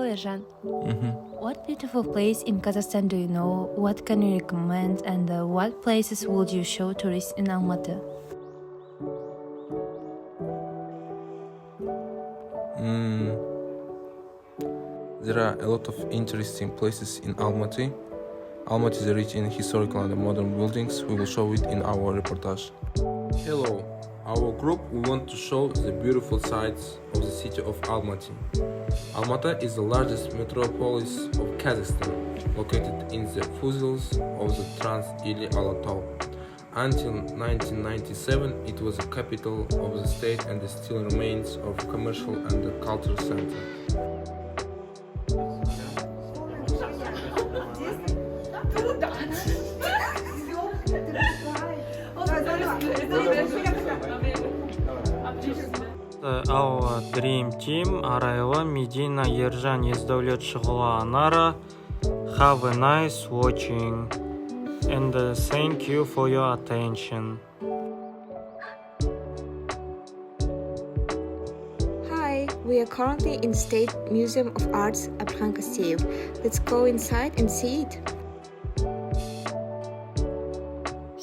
Erjan. What beautiful place in Kazakhstan do you know? What can you recommend? And what places would you show tourists in Almaty? There are a lot of interesting places in Almaty. Almaty is rich in historical and modern buildings. We will show it in our reportage. Hello, our group we want to show the beautiful sides of the city of Almaty. Almaty is the largest metropolis of Kazakhstan, located in the foothills of the Trans-Ili Alatau. Until 1997, it was the capital of the state and still remains of commercial and cultural center. Our dream team Araylı, Medina, Erjan, Есдәулет, Шыгыла, Anara. Have a nice watching and thank you for your attention. Hi, we are currently in State Museum of Arts Abdurkhan Kassayev. Let's go inside and see it.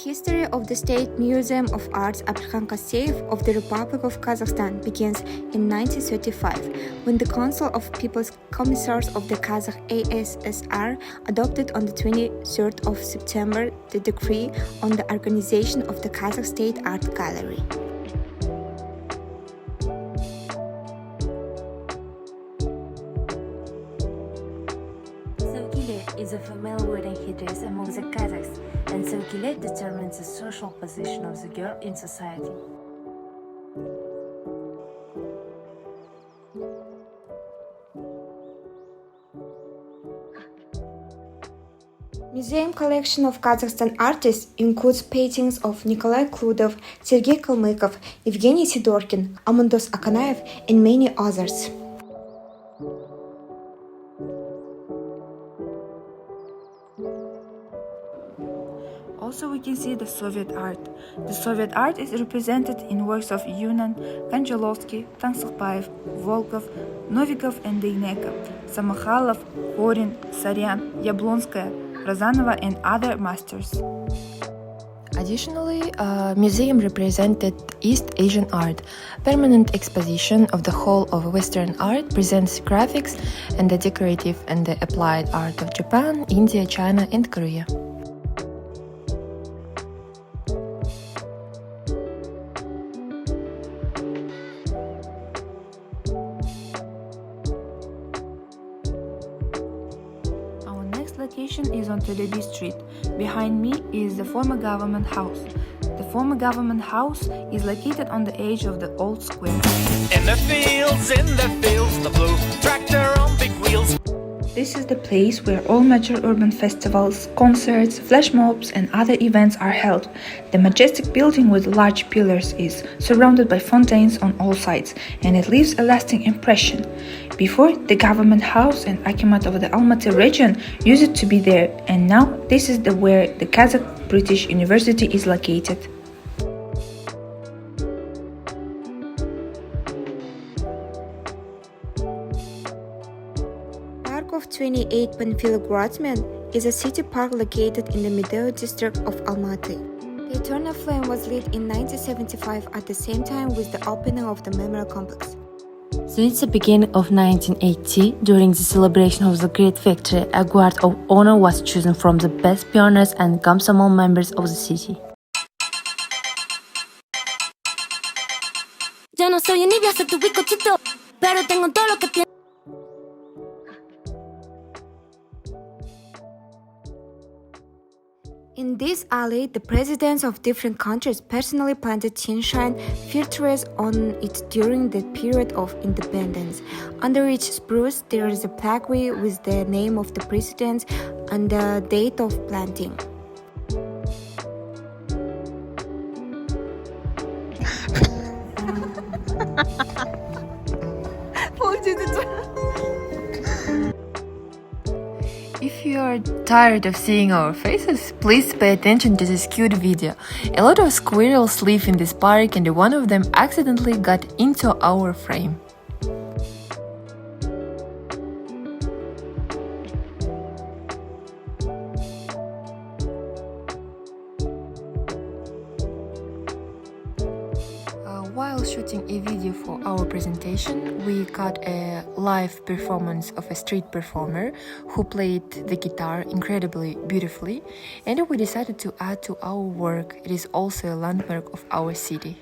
History of the State Museum of Arts Abdurkhan Kassayev of the Republic of Kazakhstan begins in 1935, when the Council of People's Commissars of the Kazakh ASSR adopted on the 23rd of September the decree on the organization of the Kazakh State Art Gallery. Sevgili is a female wedding headdress among the Kazakhs, and Sevgili determines the social position of the girl in society. Museum collection of Kazakhstan artists includes paintings of Nikolai Kludov, Sergei Kalmykov, Evgeny Sidorkin, Amandos Akanaev, and many others. Also, we can see the Soviet art. The Soviet art is represented in works of Yunan, Konchalovsky, Tangsukpaev, Volkov, Novikov and Deineko, Samakhalov, Korin, Saryan, Yablonskaya, Rozanova and other masters. Additionally, museum represented East Asian art. Permanent exposition of the whole of Western art presents graphics and the decorative and the applied art of Japan, India, China and Korea. Location is on Telebi Street. Behind me is the former government house. The former government house is located on the edge of the old square. In the fields, the blue tractor on big wheels. This is the place where all major urban festivals, concerts, flash mobs and other events are held. The majestic building with large pillars is surrounded by fountains on all sides, and it leaves a lasting impression. Before, the government house and Akimat of the Almaty region used to be there, and now this is where the Kazakh British University is located. Park of 28 Panfilo Gratsman is a city park located in the Medeo district of Almaty. The Eternal Flame was lit in 1975 at the same time with the opening of the memorial complex. Since the beginning of 1980, during the celebration of the Great Victory, a guard of honor was chosen from the best pioneers and Komsomol members of the city. Yo no soy envidia, soy tu bizcochito, pero tengo todo lo que tienes. In this alley, the presidents of different countries personally planted tianshine fir trees on it during the period of independence. Under each spruce, there is a plaque with the name of the president and the date of planting. If you are tired of seeing our faces, please pay attention to this cute video. A lot of squirrels live in this park and one of them accidentally got into our frame. While shooting a video for our presentation, we cut a live performance of a street performer who played the guitar incredibly beautifully, and we decided to add to our work. It is also a landmark of our city.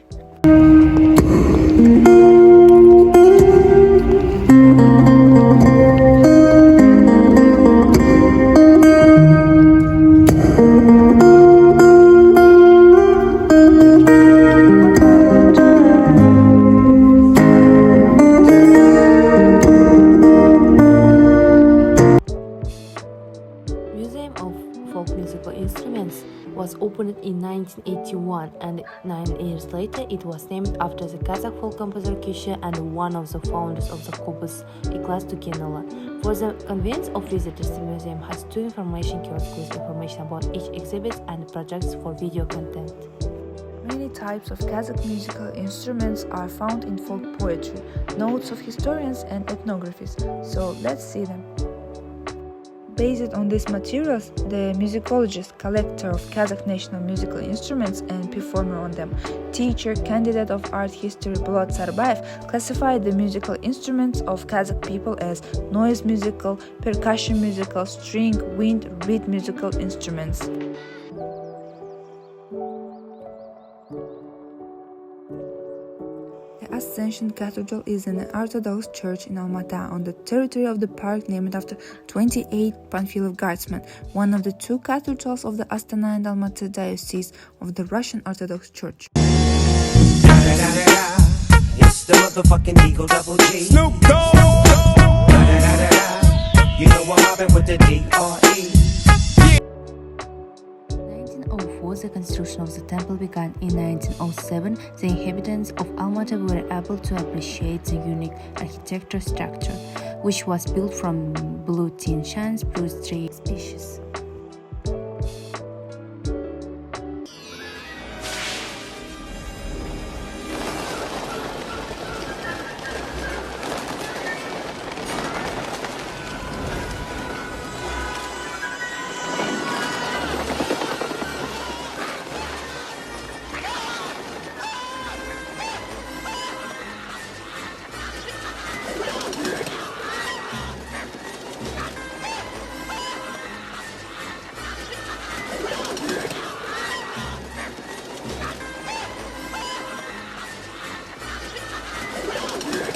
Museum of Folk Musical Instruments was opened in 1981, and 9 years later it was named after the Kazakh folk composer Kysha and one of the founders of the Kobus, Iklas Tukenova. For the convenience of visitors, the museum has 2 information kiosks with information about each exhibit and projects for video content. Many types of Kazakh musical instruments are found in folk poetry, notes of historians and ethnographies, so let's see them. Based on these materials, the musicologist, collector of Kazakh national musical instruments and performer on them, teacher, candidate of art history Bulat Sarbayev classified the musical instruments of Kazakh people as noise musical, percussion musical, string, wind, reed musical instruments. The Ascension Cathedral is an Orthodox church in Almaty on the territory of the park named after 28 Panfilov guardsmen, one of the 2 cathedrals of the Astana and Almaty diocese of the Russian Orthodox Church. It's the motherfucking Eagle Double G. Snoop Dogg. You know I'm mobbing with the D.R.E. 1904, the construction of the temple began. In 1907, the inhabitants of Almaty were able to appreciate the unique architectural structure, which was built from blue tin shans, spruce tree species.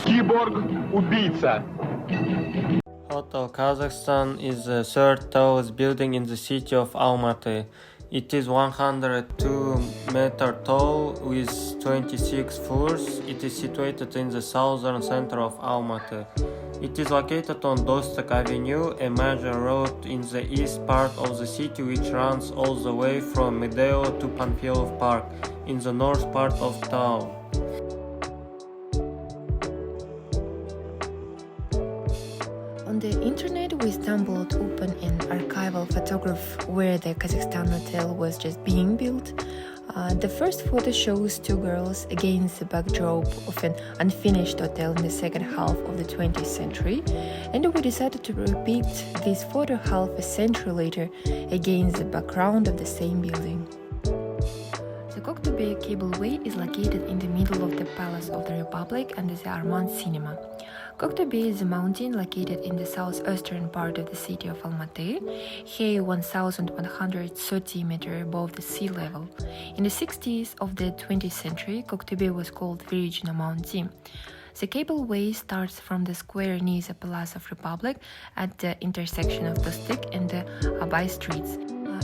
Киборг-убийца. Hotel Kazakhstan is the 3rd tallest building in the city of Almaty. It is 102 meters tall with 26 floors. It is situated in the southern center of Almaty. It is located on Dostok Avenue, a major road in the east part of the city which runs all the way from Medeo to Panfilov Park in the north part of town. On the internet, we stumbled upon an archival photograph where the Kazakhstan Hotel was just being built. The first photo shows 2 girls against the backdrop of an unfinished hotel in the second half of the 20th century, and we decided to repeat this photo half a century later against the background of the same building. The Koktube Cableway is located in the middle of the Palace of the Republic and the Armand Cinema. Koktube is a mountain located in the southeastern part of the city of Almaty, high 1,130 meters above the sea level. In the 60s of the 20th century, Koktube was called Virgin Mountain. The cableway starts from the square near the Palace of Republic at the intersection of Dostok and the Abay streets.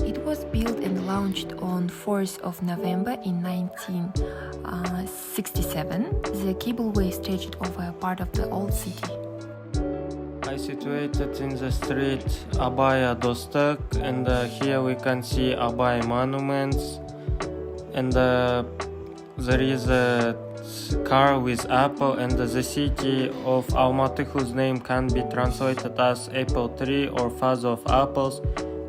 It was built and launched on 4th of November in 1967. The cableway stretched over a part of the old city. I situated in the street Abaya Dostok, and here we can see Abay monuments, and there is a car with apple, and the city of Almaty, whose name can be translated as apple tree or father of apples,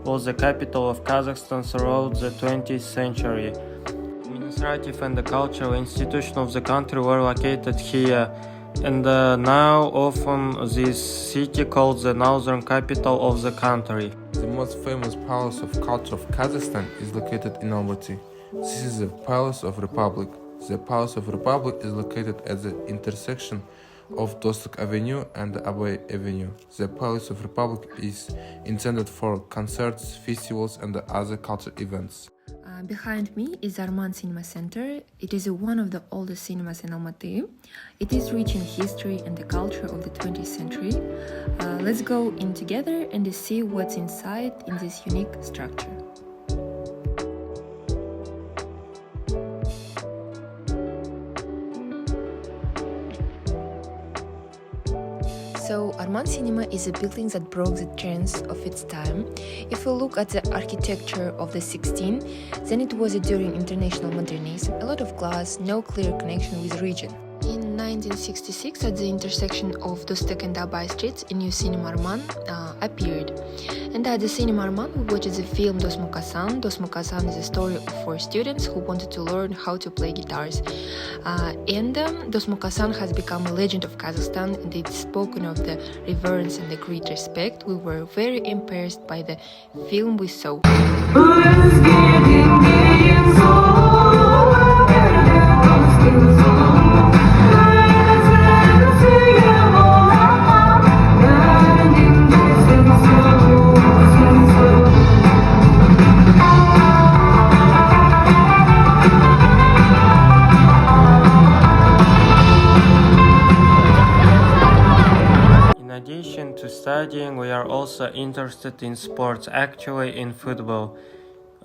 was the capital of Kazakhstan throughout the 20th century. Administrative and the cultural institutions of the country were located here, and now often this city called the northern capital of the country. The most famous palace of culture of Kazakhstan is located in Almaty. This is the Palace of Republic. The Palace of Republic is located at the intersection of Dostok Avenue and Abay Avenue. The Palace of Republic is intended for concerts, festivals, and other cultural events. Behind me is Arman Cinema Center. It is one of the oldest cinemas in Almaty. It is rich in history and the culture of the 20th century. Let's go in together and see what's inside in this unique structure. So, Arman Cinema is a building that broke the trends of its time. If we look at the architecture of the 16th, then it was during international modernism, a lot of glass, no clear connection with region. In 1966, at the intersection of Dostok and Abay streets, a new cinema Arman appeared. And at the cinema Arman, we watched the film Dos Mukasan. Dos Mukasan is a story of 4 students who wanted to learn how to play guitars. Dos Mukasan has become a legend of Kazakhstan, and it's spoken of the reverence and the great respect. We were very impressed by the film we saw. In addition to studying, we are also interested in sports, actually in football.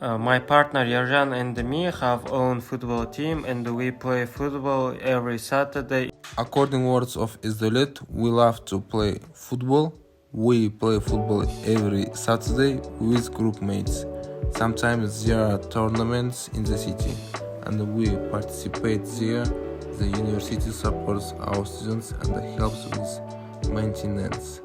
My partner Yerjan and me have own football team and we play football every Saturday. According words of Izdolet, we love to play football. We play football every Saturday with group mates. Sometimes there are tournaments in the city and we participate there. The university supports our students and helps with maintenance.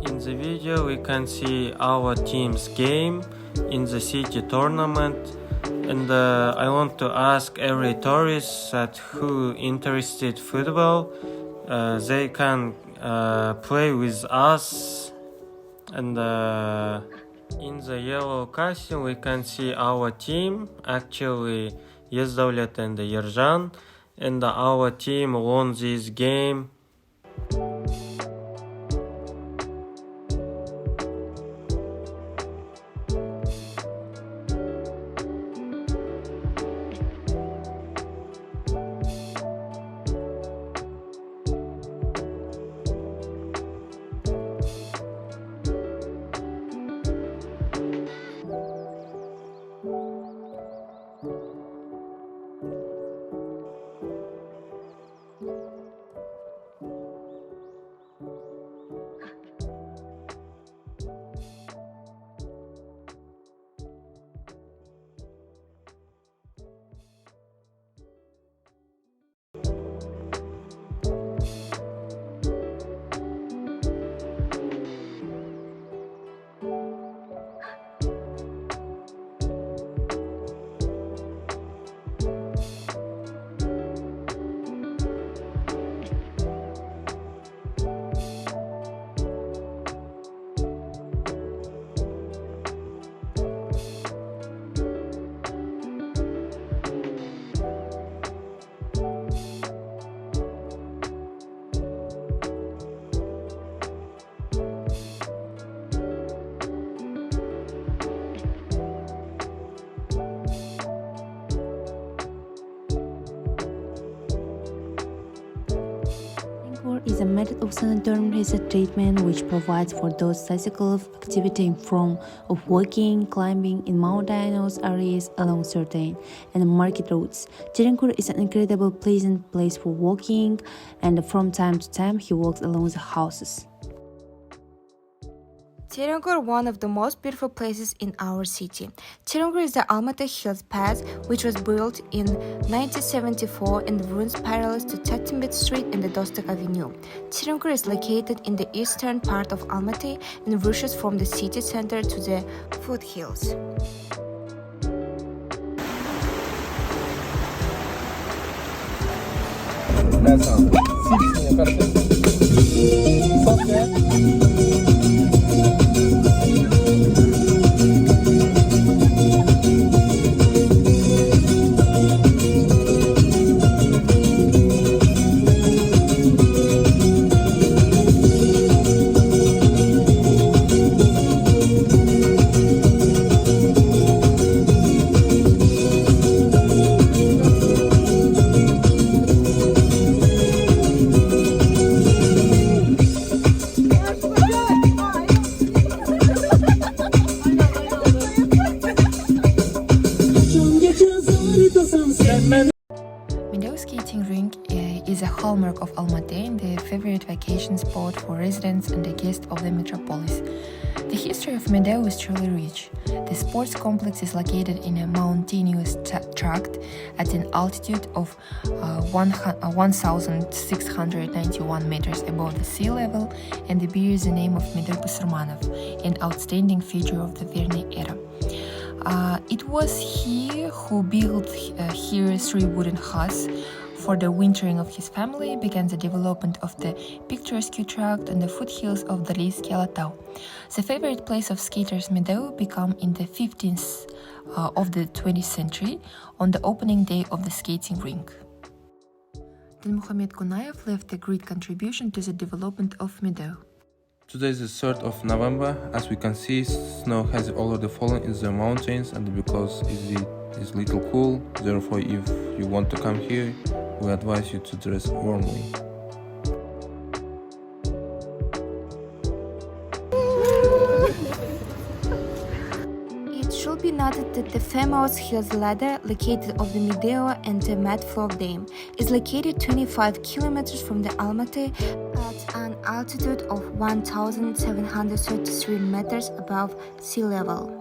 In the video we can see our team's game in the city tournament, and I want to ask every tourist that who interested football, they can play with us. And in the yellow casting we can see our team, actually Yezdavlet and Yerjan, and our team won this game. Is a method of sanitarium reset treatment which provides for those physical activity in form of walking, climbing in mountainous areas along certain and market routes. Terenkur is an incredible pleasant place for walking, and from time to time he walks along the houses. Terenkur, one of the most beautiful places in our city. Terenkur is the Almaty Hills Pass, which was built in 1974 and runs parallel to TatimBet Street and the Dostok Avenue. Terenkur is located in the eastern part of Almaty and rushes from the city center to the foothills. residents and the guests of the metropolis. The history of Medeu is truly rich. The sports complex is located in a mountainous tract at an altitude of 1,691 meters above the sea level, and bears the name of Medeu Busurmanov, an outstanding figure of the Verne era. It was he who built here 3 wooden huts for the wintering of his family, began the development of the picturesque tract on the foothills of the Lys Kelatau. The favorite place of skaters Medeu became in the 15th of the 20th century on the opening day of the skating rink. Then Muhammad Kunayev left a great contribution to the development of Medeu. Today is the 3rd of November. As we can see, snow has already fallen in the mountains, and because it is little cool, therefore if you want to come here, we advise you to dress warmly. It should be noted that the famous hills ladder located of the Medeu and the Medflog Dam is located 25 kilometers from the Almaty at an altitude of 1,733 meters above sea level.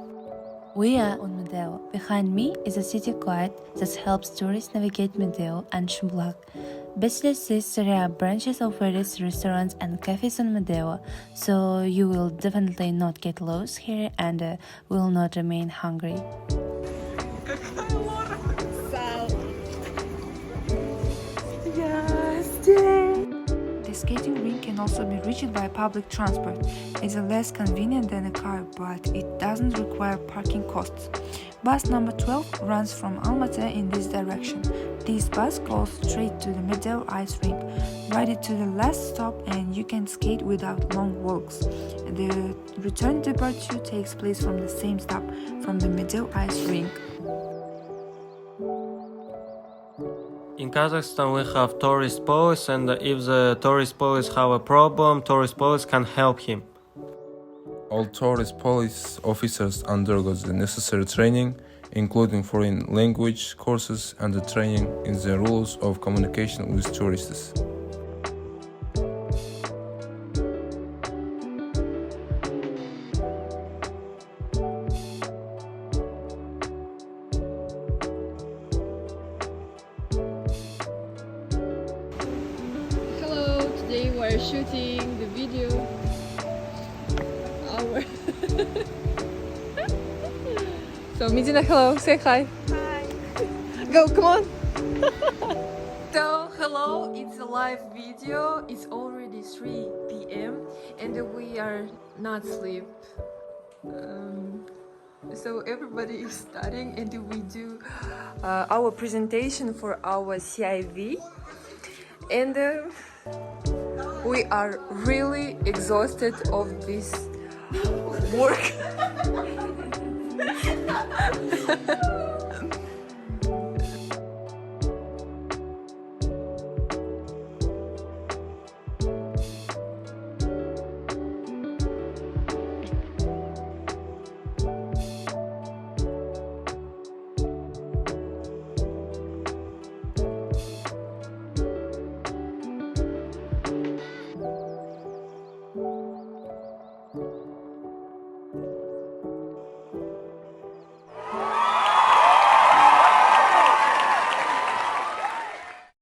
We are on Medeu. Behind me is a city guide that helps tourists navigate Medeu and Shumlak. Besides this, there are branches of various restaurants and cafes on Medeu, so you will definitely not get lost here and will not remain hungry. The skating rink can also be reached by public transport. It's less convenient than a car, but it doesn't require parking costs. Bus number 12 runs from Almaty in this direction. This bus goes straight to the Medeu ice rink. Ride it to the last stop and you can skate without long walks. The return departure takes place from the same stop, from the Medeu ice rink. In Kazakhstan we have tourist police, and if the tourist police have a problem, tourist police can help him. All tourist police officers undergo the necessary training, including foreign language courses and the training in the rules of communication with tourists. Hello, today we are shooting the video. So Medina, hello, say hi. Hi. Go, come on. So hello, it's a live video. It's already 3 p.m. and we are not asleep. So everybody is studying and we do our presentation for our CIV. And we are really exhausted of this work.